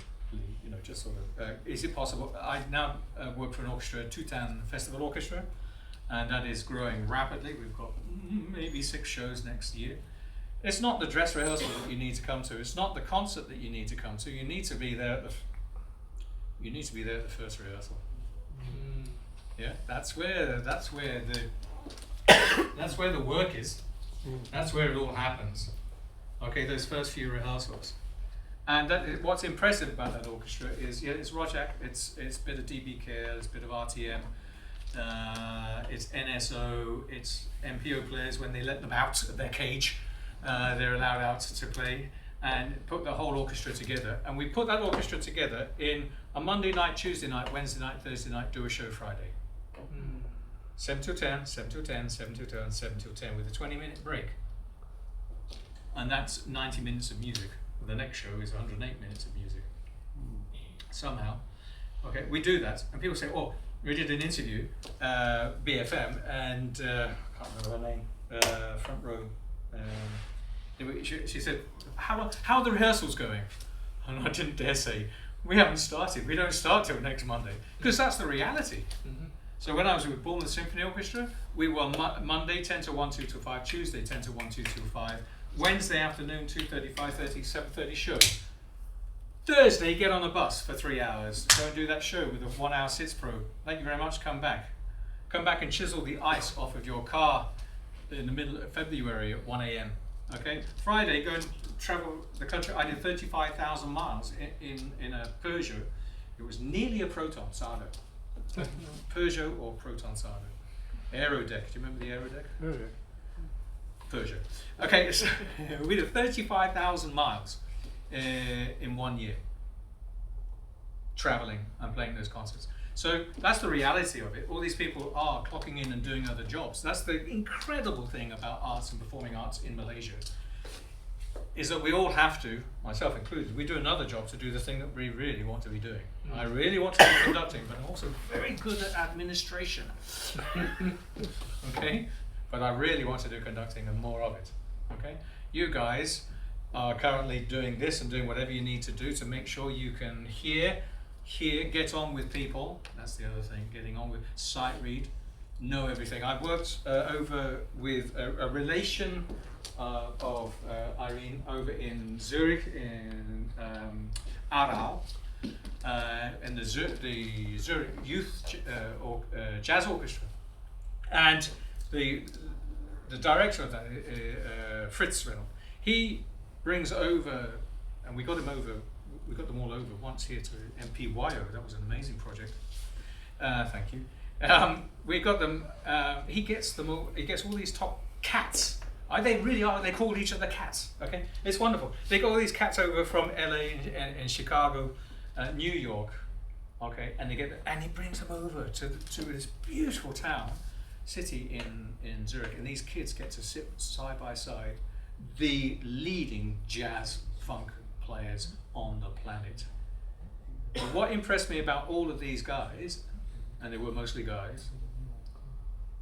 D: just sort of, is it possible? I now work for an orchestra, Tutan Festival Orchestra, and that is growing rapidly. We've got maybe 6 shows next year. It's not the dress rehearsal that you need to come to. It's not the concert that you need to come to. You need to be there at the first rehearsal. Yeah, that's where the work is. That's where it all happens. Okay, those first few rehearsals. And what's impressive about that orchestra is, it's Rojak, it's a bit of DBK, it's a bit of RTM, it's NSO, it's MPO players. When they let them out of their cage, they're allowed out to play, and put the whole orchestra together. And we put that orchestra together in a Monday night, Tuesday night, Wednesday night, Thursday night, do a show Friday. 7 till 10, 7 till 10, 7 till 10, 7 till 10 with a 20-minute break. And that's 90 minutes of music. The next show is 108 minutes of music. Somehow. Okay, we do that. And people say, oh, we did an interview, BFM, and I can't remember her name, front row. She said, how are the rehearsals going? And I didn't dare say, we haven't started. We don't start till next Monday. Because that's the reality. So when I was with Bournemouth Symphony Orchestra, we were Monday 10 to 1, 2 to 5, Tuesday 10 to 1, 2 to 5, Wednesday afternoon 2:30, 5:30, 7:30 show. Thursday, get on a bus for 3 hours. Go and do that show with a 1 hour sits pro. Thank you very much, come back. Come back and chisel the ice off of your car in the middle of February at 1 a.m. Okay? Friday, go and travel the country. I did 35,000 miles in a Peugeot. It was nearly a Proton Sardo. Peugeot or Proton Sardo. Aerodeck, do you remember the Aerodeck?
E: Yeah.
D: Peugeot. Okay, so we did 35,000 miles in 1 year. Traveling and playing those concerts. So that's the reality of it. All these people are clocking in and doing other jobs. That's the incredible thing about arts and performing arts in Malaysia, is that we all have to, myself included, we do another job to do the thing that we really want to be doing. I really want to be conducting, but I'm also very good at administration. Okay? But I really want to do conducting and more of it. Okay? You guys are currently doing this and doing whatever you need to do to make sure you can hear here, get on with people. That's the other thing, getting on with, sight read, know everything. I've worked over with a relation of Irene over in Zurich, in Aarau, in the Zurich Youth Jazz Orchestra. And the director of that, Fritz Reynolds, he brings over, and we got them all over once here to MPYO. That was an amazing project. Thank you. We got them. He gets them all. He gets all these top cats. They really are. They call each other cats. Okay, it's wonderful. They got all these cats over from LA and Chicago, New York. Okay, and he brings them over to this beautiful city in Zurich, and these kids get to sit side by side the leading jazz funk players on the planet. But what impressed me about all of these guys, and they were mostly guys,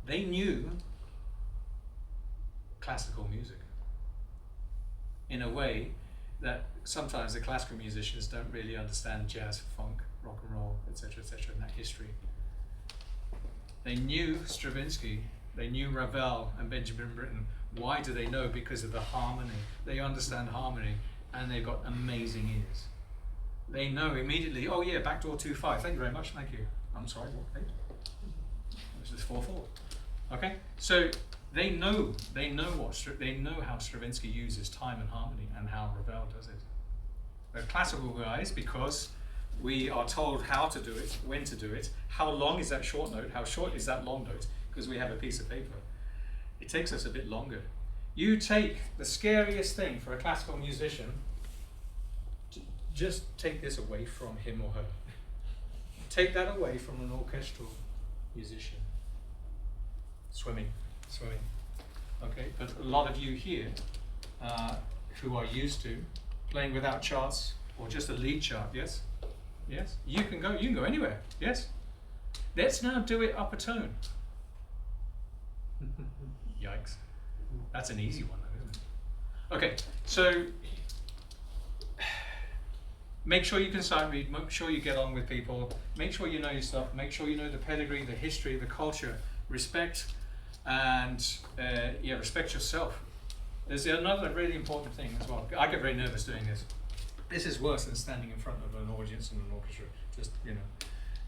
D: they knew classical music in a way that sometimes the classical musicians don't really understand jazz, funk, rock and roll, etc., and that history. They knew Stravinsky, they knew Ravel and Benjamin Britten. Why do they know? Because of the harmony. They understand harmony, and they've got amazing ears. They know immediately, oh yeah, backdoor 2-5, thank you very much, thank you. I'm sorry, what page? This is 4-4. Okay, so they know how Stravinsky uses time and harmony and how Ravel does it. They're classical guys because we are told how to do it, when to do it, how long is that short note, how short is that long note, because we have a piece of paper. It takes us a bit longer. You take the scariest thing for a classical musician, just take this away from him or her. Take that away from an orchestral musician. Swimming. Okay, but a lot of you here who are used to playing without charts or just a lead chart, yes? Yes? You can go anywhere, yes? Let's now do it up a tone. Yikes. That's an easy one though, isn't it? Okay, so make sure you can sight read, make sure you get on with people, make sure you know your stuff, make sure you know the pedigree, the history, the culture, respect, and respect yourself. There's another really important thing as well. I get very nervous doing this. This is worse than standing in front of an audience in an orchestra. Just,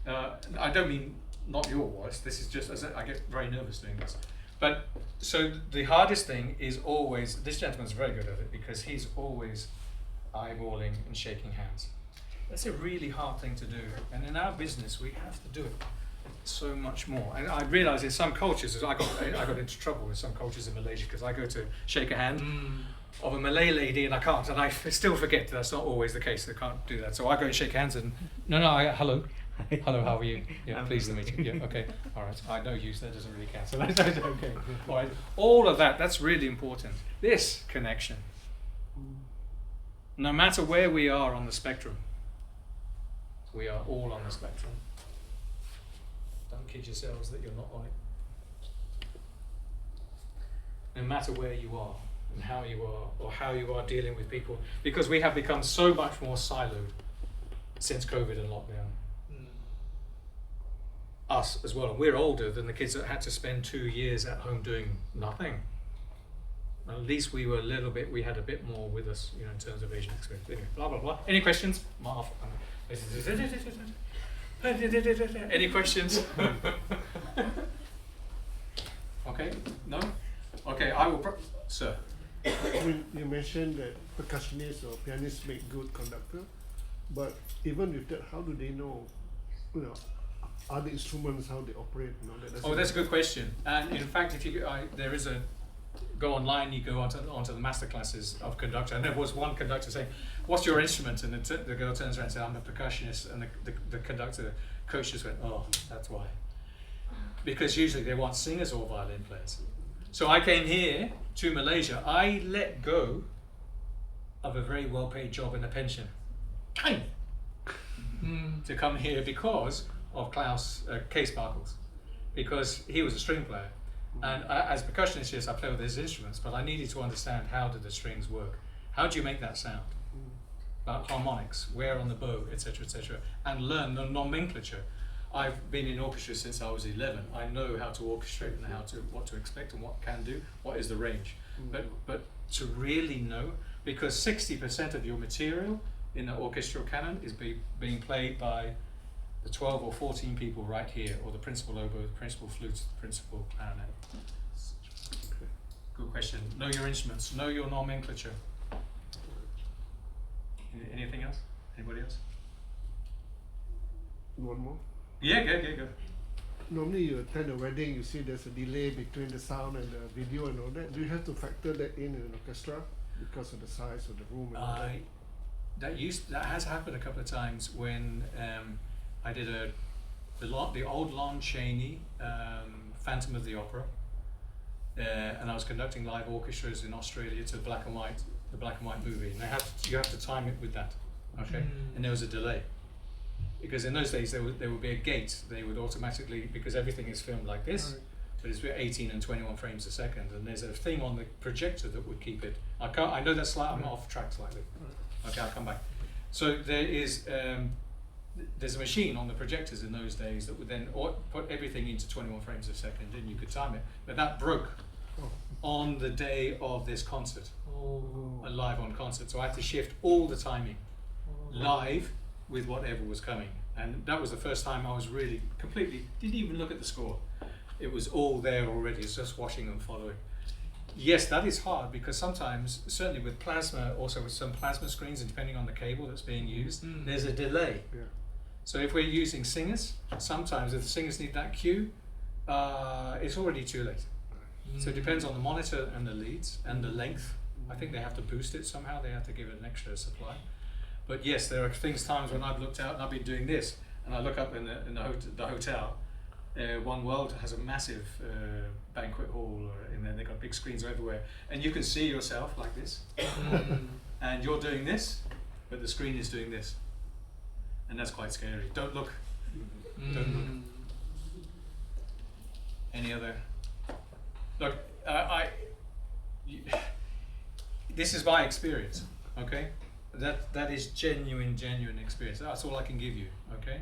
D: I don't mean not your voice, this is just, I get very nervous doing this. But, so the hardest thing is always, this gentleman's very good at it because he's always eyeballing and shaking hands. That's a really hard thing to do. And in our business, we have to do it so much more. And I realize in some cultures, I got into trouble with some cultures in Malaysia because I go to shake a hand of a Malay lady and I can't, and I still forget that's not always the case. I can't do that. So I go and shake hands and, hello, how are you? Yeah, pleased to meet you. Yeah, okay, all right. I know you, so that doesn't really count. So that's okay. All right. All of that, that's really important. This connection, no matter where we are on the spectrum, we are all on the spectrum. Don't kid yourselves that you're not on it. No matter where you are and how you are, or how you are dealing with people, because we have become so much more siloed since COVID and lockdown. Us as well, and we're older than the kids that had to spend 2 years at home doing nothing. At least we were we had a bit more with us, in terms of Asian experience. Anyway, blah, blah, blah. Any questions? Any questions? Okay, no? Okay, I will, sir.
E: You mentioned that percussionists or pianists make good conductor, but even with that, how do they know, other instruments, how they operate?
D: That's a good question. And in fact, if you there is go online, you go onto the masterclasses of Conductor, and there was one conductor saying, "What's your instrument?" And the girl turns around and says, "I'm a percussionist," and the conductor coach just went, "Oh, that's why," because usually they want singers or violin players. So I came here to Malaysia. I let go of a very well-paid job in a pension, to come here because of Case Sparkles, because he was a string player. And as a percussionist, yes, I play with his instruments, but I needed to understand how do the strings work. How do you make that sound? about harmonics, where on the bow, etc., etc., and learn the nomenclature. I've been in orchestra since I was 11. I know how to orchestrate and what to expect and what can do, what is the range. But to really know, because 60% of your material in the orchestral canon is being played by the 12 or 14 people right here, or the principal oboe, the principal flute, the principal clarinet. Good question. Know your instruments. Know your nomenclature. Anything else? Anybody else?
E: One more.
D: Yeah, go.
E: Normally you attend a wedding, you see there's a delay between the sound and the video and all that. Do you have to factor that in an orchestra because of the size of the room and all that?
D: That has happened a couple of times when I did the old Lon Chaney Phantom of the Opera, and I was conducting live orchestras in Australia to the black and white movie, and you have to time it with that, okay? And there was a delay. Because in those days there would be a gate. They would automatically, because everything is filmed like this, but it's 18 and 21 frames a second, and there's a thing on the projector that would keep it. I know that's I'm off track slightly. Okay, I'll come back. So there's a machine on the projectors in those days that would then put everything into 21 frames a second, and you could time it. But that broke on the day of this concert, live on concert. So I had to shift all the timing live with whatever was coming, and that was the first time I was really completely didn't even look at the score. It was all there already. It's just watching and following. Yes, that is hard, because sometimes, certainly with plasma, also with some plasma screens, and depending on the cable that's being used, there's a delay.
E: Yeah.
D: So if we're using singers, sometimes if the singers need that cue, it's already too late. So it depends on the monitor and the leads and the length. I think they have to boost it somehow. They have to give it an extra supply. But yes, there are times when I've looked out and I've been doing this, and I look up in the hotel. One World has a massive banquet hall in there. They've got big screens everywhere, and you can see yourself like this, and you're doing this, but the screen is doing this, and that's quite scary. Don't look. Don't look. Any other? Look, this is my experience. Okay. That is genuine experience. That's all I can give you. Okay,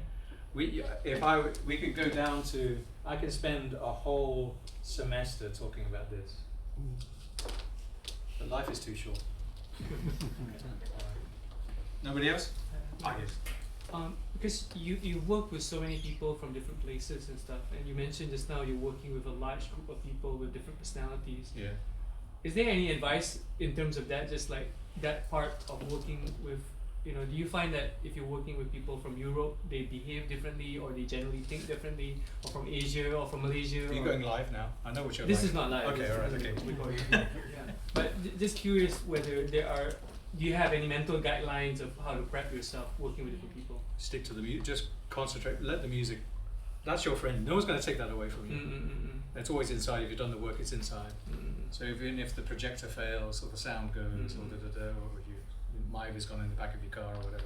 D: we could go down to. I can spend a whole semester talking about this. But life is too short. Nobody else?
B: Yes. Because you work with so many people from different places and stuff, and you mentioned just now you're working with a large group of people with different personalities.
D: Yeah.
B: Is there any advice in terms of that, just like that part of working with, do you find that if you're working with people from Europe, they behave differently, or they generally think differently, or from Asia, or from Malaysia?
D: Are you going live now? I know what you're
B: This
D: like.
B: is not live.
D: Okay, alright, okay.
B: Yeah. But just curious whether do you have any mental guidelines of how to prep yourself working with different people?
D: Stick to the music, just concentrate, let the music, that's your friend. No one's going to take that away from you. It's always inside. If you've done the work, it's inside. So even if the projector fails, or the sound goes, or you mic has gone in the back of your car or whatever,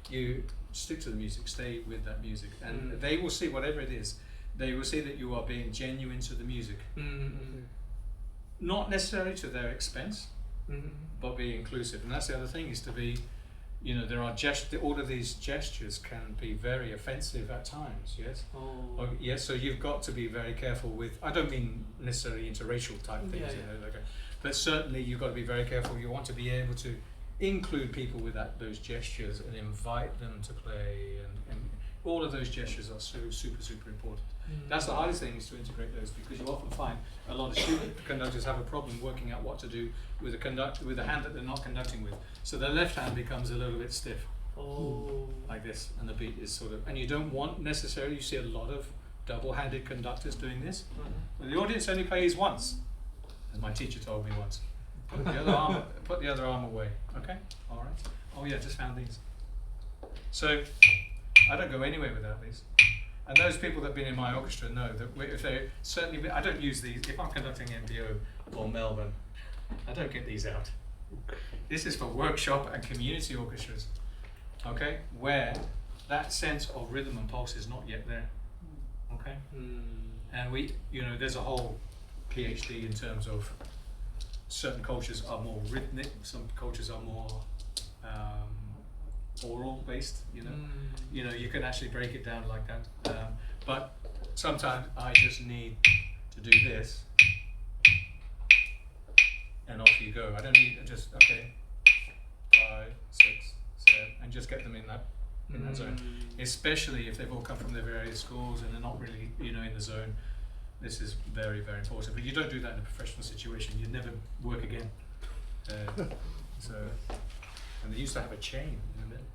D: you stick to the music, stay with that music, and they will see whatever it is. They will see that you are being genuine to the music, not necessarily to their expense, but be inclusive. And that's the other thing, is to be, there are all of these gestures can be very offensive at times. Yes. Yes. So you've got to be very careful with. I don't mean necessarily interracial type things, but certainly you've got to be very careful. You want to be able to include people with those gestures and invite them to play, and all of those gestures are so super important. That's the hardest thing, is to integrate those, because you often find a lot of student conductors have a problem working out what to do with the hand that they're not conducting with. So their left hand becomes a little bit stiff, like this, and the beat is sort of. And you don't want necessarily. You see a lot of double-handed conductors doing this. But the audience only plays once, as my teacher told me once. Put the other arm away. Okay, all right. Oh yeah, just found these. So I don't go anywhere without these. And those people that have been in my orchestra know that if they certainly, I don't use these. If I'm conducting MPO or Melbourne, I don't get these out. This is for workshop and community orchestras, okay, where that sense of rhythm and pulse is not yet there, okay. And there's a whole PhD in terms of certain cultures are more rhythmic, some cultures are more oral based, you know. You know, you can actually break it down like that. But sometimes I just need to do this, and off you go. I don't need just okay, 5, 6, 7, and just get them in that zone. Especially if they've all come from their various schools and they're not really, you know, in the zone. This is very, very important. But you don't do that in a professional situation. You never work again. So, and they used to have a chain in the middle.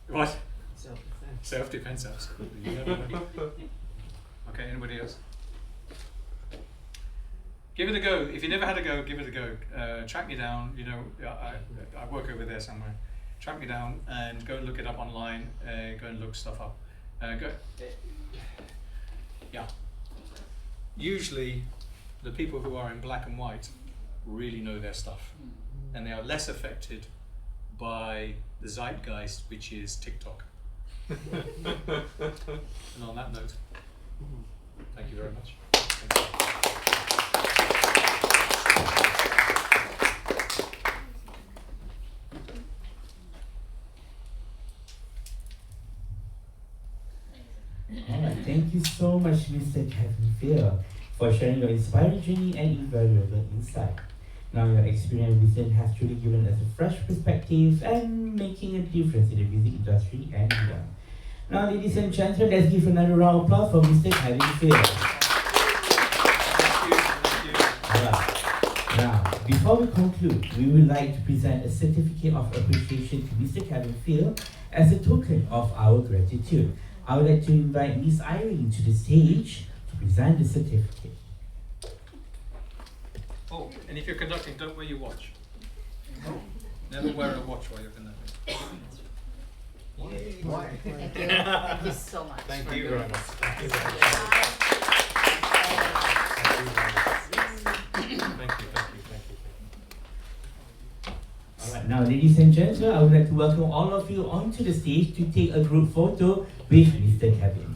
D: What?
C: Self-defense.
D: Self-defense, absolutely. You never know. Okay, anybody else? Give it a go. If you never had a go, give it a go. Track me down. You know, I work over there somewhere. Track me down and go and look it up online. Go and look stuff up. Yeah. Usually, the people who are in black and white really know their stuff, and they are less affected by the zeitgeist, which is TikTok. And on that note, thank you very much. Thank you.
A: Alright, thank you so much, Mr. Kevin Phil, for sharing your inspiring journey and invaluable insight. Now your experience with it has truly given us a fresh perspective and making a difference in the music industry and beyond. Now, ladies and gentlemen, let's give another round of applause for Mr. Kevin Phil. Alright. Now, before we conclude, we would like to present a certificate of appreciation to Mr. Kevin Phil as a token of our gratitude. I would like to invite Miss Irene to the stage to present the certificate.
D: Oh, and if you're conducting, don't wear your watch. Never wear a watch while you're conducting.
C: Why?
G: Thank you. Thank you so much.
D: Thank
G: for
D: you
G: doing
D: very much.
G: this.
D: Thank you very much. Thank you. Thank you.
A: Alright, now ladies and gentlemen, I would like to welcome all of you onto the stage to take a group photo with Mr. Kevin.